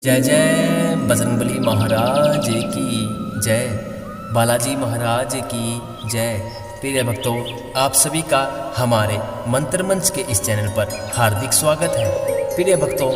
जय जय बजरंगबली महाराज की जय, बालाजी महाराज की जय। प्रिय भक्तों, आप सभी का हमारे मंत्र मंच के इस चैनल पर हार्दिक स्वागत है। प्रिय भक्तों,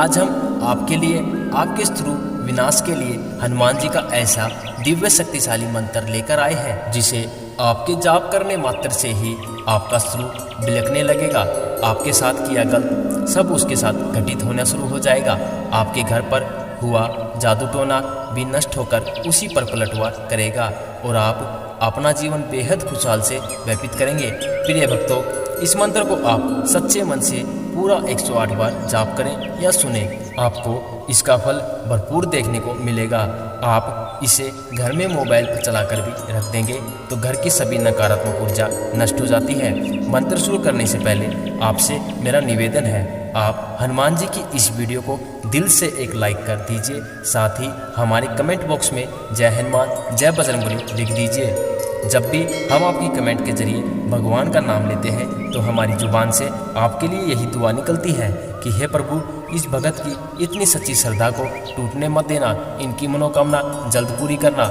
आज हम आपके लिए, आपके शत्रु विनाश के लिए हनुमान जी का ऐसा दिव्य शक्तिशाली मंत्र लेकर आए हैं जिसे आपके जाप करने मात्र से ही आपका शत्रु बिलखने लगेगा। आपके साथ किया गलत सब उसके साथ घटित होना शुरू हो जाएगा। आपके घर पर हुआ जादू टोना भी नष्ट होकर उसी पर पलटवार करेगा और आप अपना जीवन बेहद खुशहाल से व्यतीत करेंगे। प्रिय भक्तों, इस मंत्र को आप सच्चे मन से पूरा 108 बार जाप करें या सुने, आपको इसका फल भरपूर देखने को मिलेगा। आप इसे घर में मोबाइल पर चलाकर भी रख देंगे तो घर की सभी नकारात्मक ऊर्जा नष्ट हो जाती है। मंत्र शुरू करने से पहले आपसे मेरा निवेदन है, आप हनुमान जी की इस वीडियो को दिल से एक लाइक कर दीजिए। साथ ही हमारे कमेंट बॉक्स में जय हनुमान जय बजरंगबली लिख दीजिए। जब भी हम आपकी कमेंट के जरिए भगवान का नाम लेते हैं तो हमारी जुबान से आपके लिए यही दुआ निकलती है कि हे प्रभु, इस भगत की इतनी सच्ची श्रद्धा को टूटने मत देना, इनकी मनोकामना जल्द पूरी करना।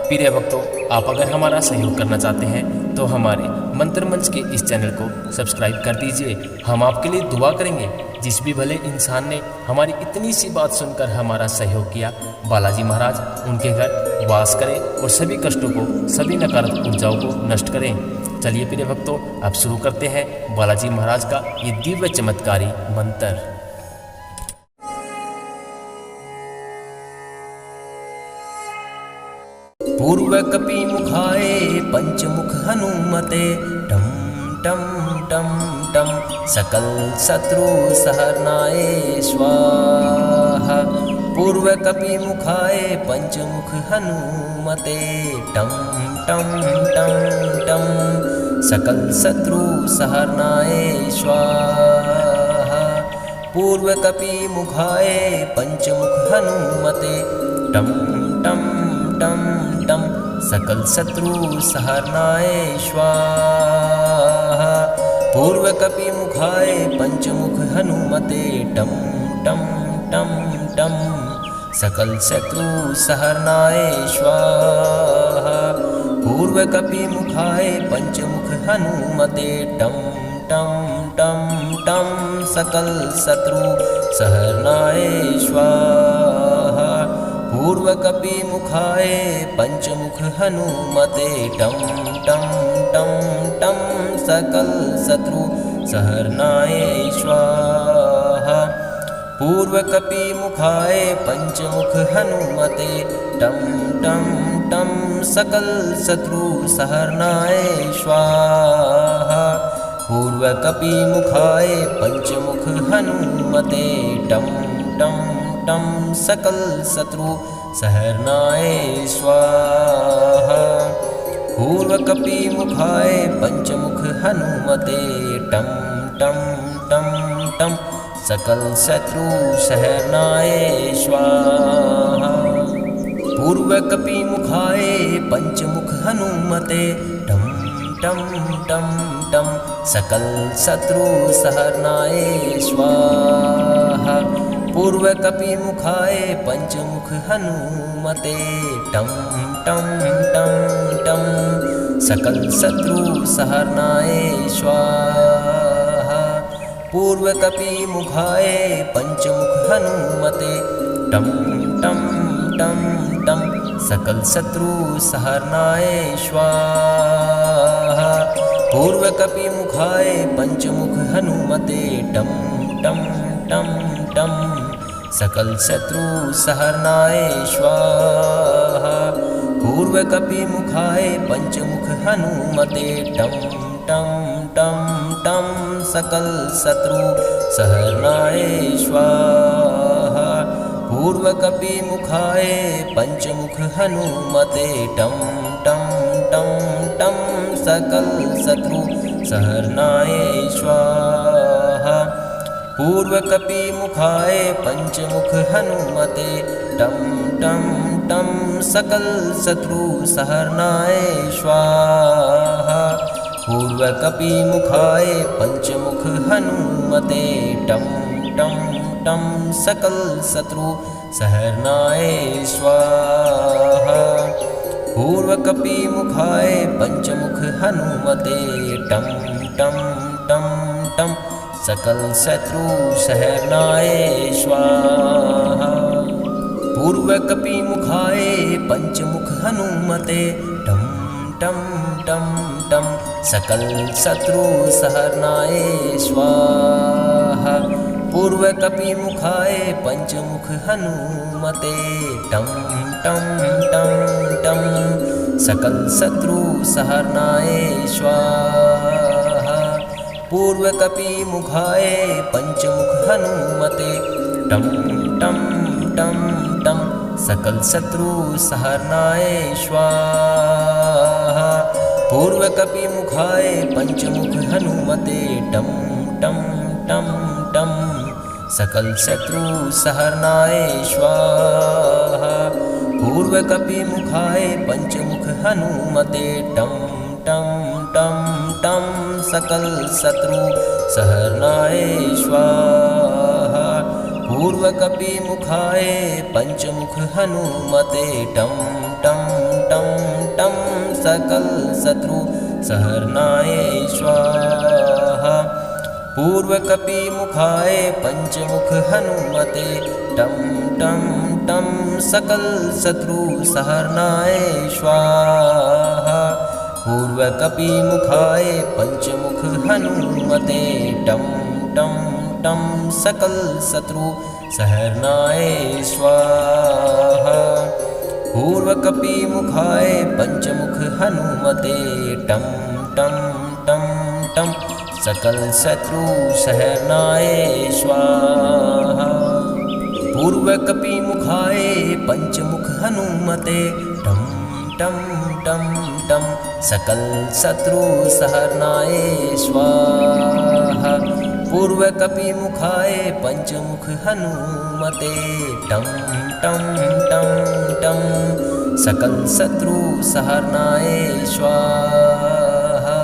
प्रिय भक्तों, आप अगर हमारा सहयोग करना चाहते हैं तो हमारे मंत्र मंच के इस चैनल को सब्सक्राइब कर दीजिए। हम आपके लिए दुआ करेंगे। जिस भी भले इंसान ने हमारी इतनी सी बात सुनकर हमारा सहयोग किया, बालाजी महाराज उनके घर वास करें और सभी कष्टों को, सभी नकारात्मक ऊर्जाओं को नष्ट करें। चलिए प्रिय भक्तों, अब शुरू करते हैं बालाजी महाराज का ये दिव्य चमत्कारी मंत्र। पूर्व कपि मुखाए पंचमुख हनुमते, टम टम टम टम सकल शत्रु सहरनाए स्वाहा। पूर्व कपि मुखाए पंचमुख हनुमते, टम टम टम टम सकल शत्रु सहरनाए स्वाहा। पूर्व कपि मुखाए पंचमुख हनुमते, टम टम टम टम सकल शत्रु सहरनाए स्वाहा। पूर्व कपि मुखाए पंचमुख हनुमते, टम टम टम टम सकल शत्रु सहरनाए स्वाहा। पूर्व कपि मुखाए पंचमुख हनुमते, टम टम टम टम सकल शत्रु सहरनाए स्वाहा। पूर्व कपि मुखाए पंचमुख हनुमते, टम टम टम टम सकल शत्रु सहरनाए स्वाहा। पूर्व कपि मुखाए पंचमुख हनुमते, टम टम टम सकल शत्रु सहरनाए स्वाहा। पूर्व कपि मुखाए पंचमुख हनुमते, टम टम टम सकल शत्रु सहरनाए स्वाहा। पूर्व कपि मुखाए पंचमुख हनुमते, टम टम टम टम सकल शत्रु सहरनाए स्वाहा। पूर्व कपि मुखाए पंचमुख हनुमते, टम टम टम टम सकल शत्रु सहरनाए स्वाहा। पूर्व कपि मुखाए पंचमुख हनुमते, टम टम टम टम सकल शत्रु सहरनाए स्वाहा। पूर्व कपि मुखाए पंचमुख हनुमते, टम टम टम टम सकल शत्रु सहरनाए स्वाहा। पूर्व कपि मुखाए पंचमुख हनुमते, टम टम टम टम सकल शत्रु सहरनाए स्वाहा। पूर्व कपि मुखाए पंचमुख हनुमते, टम टम टम टम सकल शत्रु सहरनाए स्वाहा। पूर्व कपि मुखाए पंचमुख हनुमते, टम टम टम टम सकल शत्रु सहरनाए स्वाहा। पूर्व कपि मुखाए पंचमुख हनुमते, टम टम टम सकल शत्रु सहरनाए स्वाहा। पूर्व कपि मुखाए पंचमुख हनुमते, टम टं टं सकल शत्रु सहरनाय स्वाहा। पूर्वकपि मुखाय पंचमुख हनुमते टं टं टं टं सकल शत्रु सहरनाय स्वाहा। पूर्वकपि मुखाय पंचमुख हनुमते टं टं टं टं सकल शत्रु सहरनाय स्वाहा। पूर्वकपि मुखाय पंचमुख हनुमते टं टं टं टं सकल शत्रु सहरनाय स्वाहा। पूर्वकपि मुखाय पंचमुख हनुमते टं टं टं टं सकल शत्रु सहरनाय स्वाहा। पूर्वकपि मुखाय पंचमुख हनुमते टं टं टं टं सकल शत्रु सहरनाय स्वाहा। पूर्वकपि मुखाय पंचमुख हनुमते टं टं टं टं सकल शत्रु सहरनाय स्वाहा। पूर्वकपि मुखाय पंचमुख हनुमते टं टं टं टं सकल शत्रु सहरनाय स्वाहा। पूर्वकपि मुखाय पंचमुख हनुमते टं टं टं सकल शत्रु सहरनाय स्वाहा। पूर्वकपि मुखाय पंचमुख हनुमते टं टं टं सकल शत्रु सहरनाय स्वाहा। पूर्वकपि मुखाय पंचमुख हनुमते टं टं टं टं सकल शत्रु सहरनाय स्वाहा। पूर्वकपि मुखाय पंचमुख हनुमते टं टं टं टं सकल शत्रु सहरनाय स्वाहा। पूर्वकपि मुखाय पंचमुख हनुमते टं टं टं टं सकल शत्रु सहरनाय स्वाहा।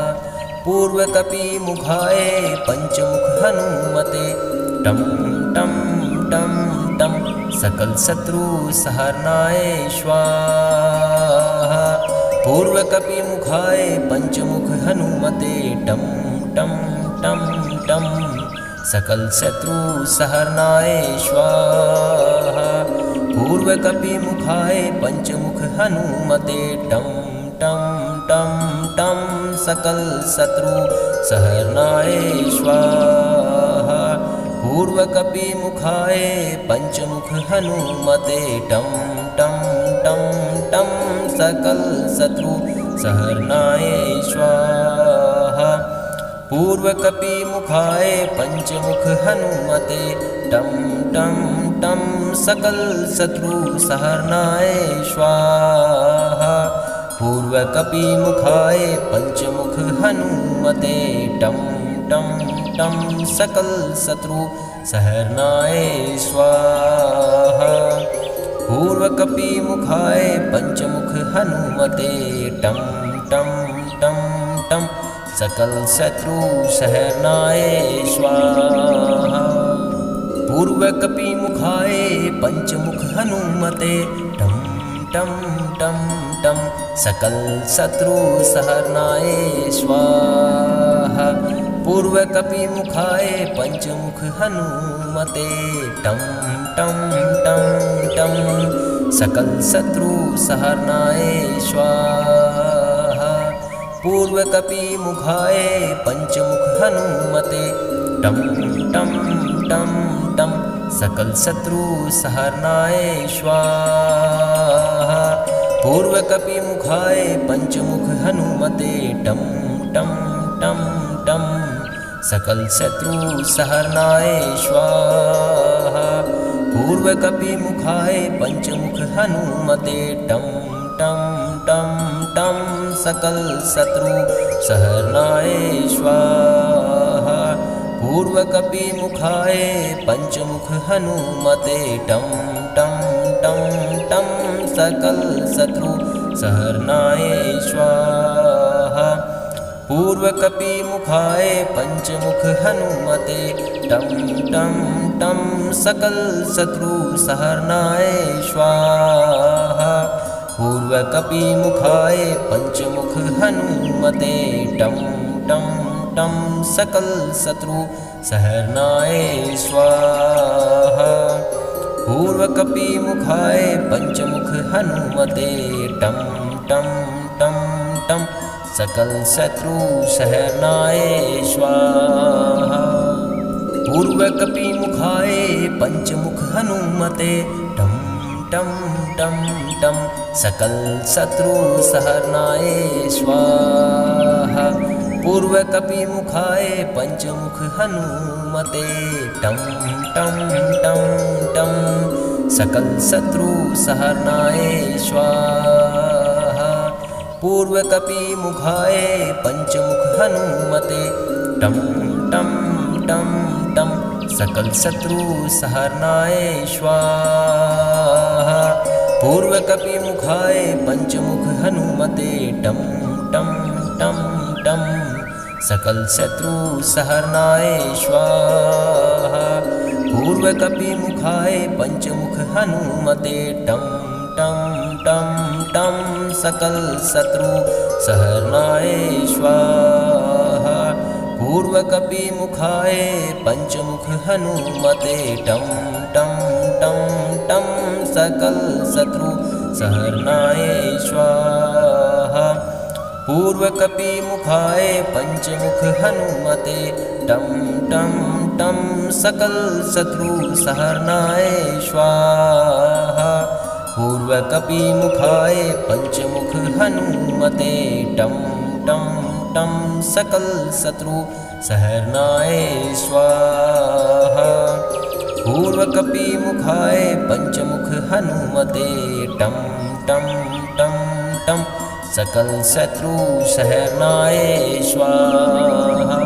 पूर्वकपि मुखाय पंचमुख हनुमते टं टं टं टं सकल शत्रु सहरनाय स्वाहा। पूर्वकपि मुखाय पंचमुख हनुमते टं टं टं टं सकल शत्रु सहरनाय स्वाहा। पूर्वकपि मुखाय पंचमुख हनुमते टं टं टं टं सकल शत्रु सहरनाय स्वाहा। पूर्वकपि मुखाय पंचमुख हनुमते टं टं टं टं सकल शत्रु सहरनाय स्वाहा। पूर्वकपि मुखाय पंचमुख हनुमते टं टं टं सकल शत्रु सहरनाय स्वाहा। पूर्वकपि मुखाय पंचमुख हनुमते टं टं टं सकल शत्रु सहरनाय स्वाहा। पूर्वकपि मुखाय पंचमुख हनुमते टं टं टं टं सकल शत्रु सहरनाय स्वाहा। पूर्वकपि मुखाय पंचमुख हनुमते टं टं टं टं सकल शत्रु सहरनाय स्वाहा। पूर्वकपि मुखाय पंचमुख हनुमते टं टं टं टं सकल शत्रु सहरनाय स्वाहा। पूर्वकपि मुखाय पंचमुख हनुमते टं टं टं टं सकल शत्रु सहरनाय स्वाहा। पूर्वकपि मुखाय पंचमुख हनुमते टं टं टं टं सकल शत्रु सहरनाय स्वाहा। पूर्वकपि मुखाय पंचमुख हनुमते टं टं टं टं सकल शत्रु सहरनाय स्वाहा। पूर्वकपि मुखाय पंचमुख हनुमते टं टं टं टं सकल शत्रु सहरनाय स्वाहा। पूर्वकपिमुखाय पंचमुख हनुमते टं टं टं सकल शत्रु सहरनाय स्वाहा। पूर्वकपिमुखाय पंचमुख हनुमते टं टं टं सकल शत्रु सहरनाय स्वाहा। पूर्वकपिमुखाय पंचमुख हनुमते टं टं टं टं सकल शत्रु सहरनाय स्वाहा। पूर्वकपिमुखाय पंचमुख हनुमते टं टं टं टं सकल शत्रु सहरनाय स्वाहा। पूर्वकपिमुखाय पंचमुख हनुमते टं टं टं टं सकल शत्रु सहरनाय स्वाहा। पूर्वकपिमुखाय पंचमुख हनुमते टं टं टं टं सकल शत्रु सहरनाय स्वाहा। पूर्वकपिमुखाय पंचमुख हनुमते टं टं टं टं सकल शत्रु सहरनाय स्वाहा। पूर्वकपिमुखाय पंचमुख हनुमते टं टं टं टं सकल शत्रु सहरनाय स्वाहा। पूर्वकपिमुखाय पंचमुख हनुमते टं टं टं टं सकल शत्रु सहरनाय स्वाहा। पूर्वकपिमुखाय पंचमुख हनुमते टं टं टं सकल शत्रु सहरनाय स्वाहा। पूर्वकपिमुखाय पंचमुख हनुमते टं टं टं सकल शत्रु सहरनाय स्वाहा। पूर्वकपिमुखाय पंचमुख हनुमते टं टं टं टं सकल शत्रु सहरनाय स्वाहा।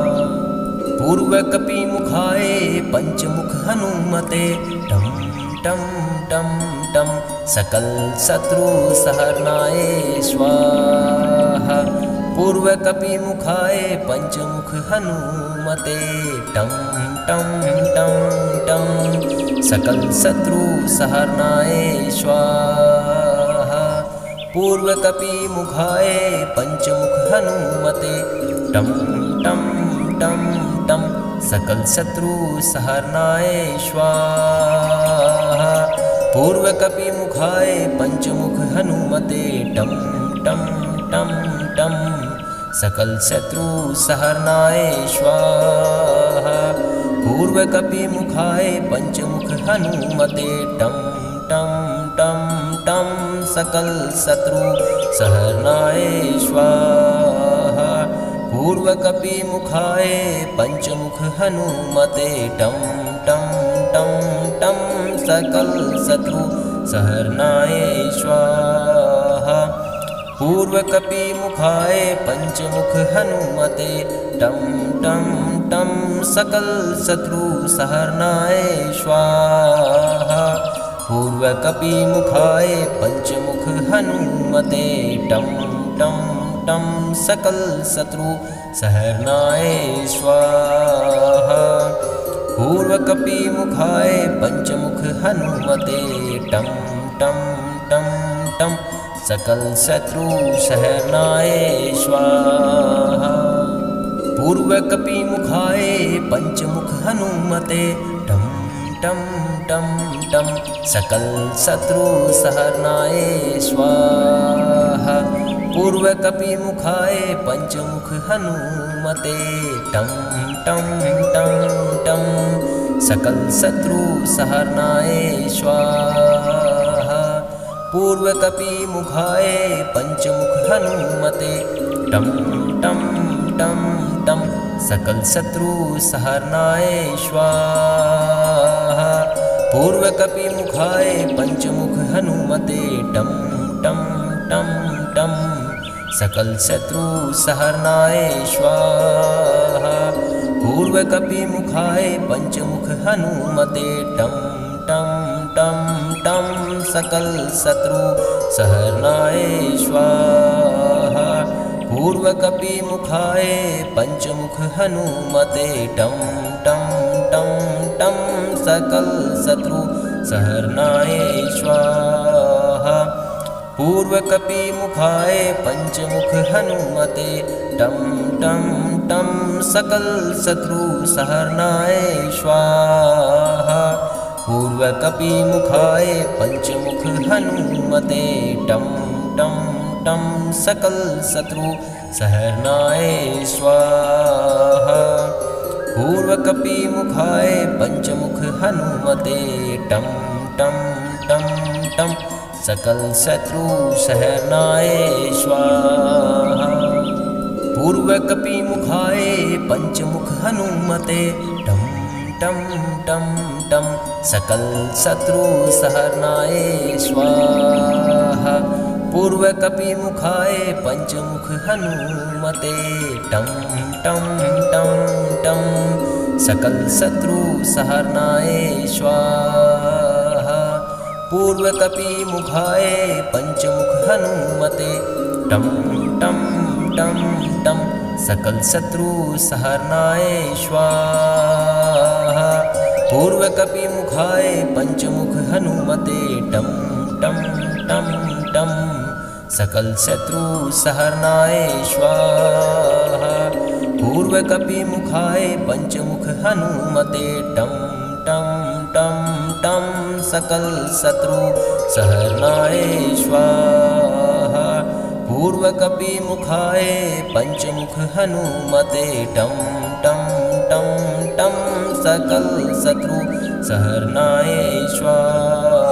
पूर्वकपिमुखाय पंचमुख हनुमते टं टं टं टं सकल शत्रु सहरनाय स्वाहा। पूर्वकपिमुखाय पंचमुख हनुमते टं टं टं टं सकल शत्रु सहरनाय स्वाहा। पूर्वकपिमुखाय पंचमुख हनुमते टं टं टं टं सकल शत्रु सहरनाय स्वाहा। पूर्वकपिमुखाय पंचमुख हनुमते टं टं टं टं सकल शत्रु सहरनाय स्वाहा। पूर्वकपिमुखाय पंचमुख हनुमते टं टं टं टं सकल शत्रु सहरनाय स्वाहा। पूर्वकपिमुखाय पंचमुख हनुमते टं टं टं टं सकल शत्रु सहरनाय स्वाहा। पूर्वकपिमुखाय पंचमुख हनुमते टं टं टं सकल शत्रु सहरनाय स्वाहा। पूर्वकपिमुखाय पंचमुख हनुमते टं टं टं सकल शत्रु सहरनाय स्वाहा। पूर्वकपिमुखाय पंचमुख हनुमते टं टं टं टं सकल शत्रु सहरनाय स्वाहा। पूर्वकपिमुखाय पंचमुख हनुमते टं टं टं टं सकल शत्रु सहरनाय स्वाहा। पूर्वकपिमुखाय पंचमुख हनुमते टं टं टं टं सकल शत्रु सहरनाय स्वाहा। पूर्वकपिमुखाय पंचमुख हनुमते टं टं टं टं सकल शत्रु सहरनाय स्वाहा। पूर्वकपिमुखाय पंचमुख हनुमते टं टं टं टं सकल शत्रु सहरनाय स्वाहा। पूर्वकपिमुखाय पंचमुख हनुमते टं टं टं टं सकल शत्रु सहरनाय स्वाहा। पूर्वकपिमुखाय पंचमुख हनुमते टं टं टं टं सकल शत्रु सहरनाय स्वाहा। पूर्वकपिमुखाय पंचमुख हनुमते टं टं टं सकल शत्रु सहरनाय स्वाहा। पूर्वकपिमुखाय पंचमुख हनुमते टं टं टं सकल शत्रु सहरनाय स्वाहा। पूर्वकपिमुखाय पंचमुख हनुमते टं टं टं टं सकल शत्रु सहरनाय स्वाहा। पूर्वकपिमुखाय पंचमुख हनुमते टं टं टं टं सकल शत्रु सहरनाय स्वाहा। पूर्वकपिमुखाय पंचमुख हनुमते टं टं टं टं सकल शत्रु सहरनाय स्वाहा। पूर्वकपिमुखाय पंचमुख हनुमते टं टं टं टं सकल शत्रु सहरनाय स्वाहा। पूर्वकपिमुखाय पंचमुख हनुमते टं टं टं टं सकल शत्रु सहरनाय स्वाहा। पूर्वकपिमुखाय पंचमुख हनुमते टं टं टं टं सकल शत्रु सहरनाय स्वाहा। पूर्वकपिमुखाय पंचमुख हनुमते टं टं टं टं सकल शत्रु सहरनाय स्वाहा।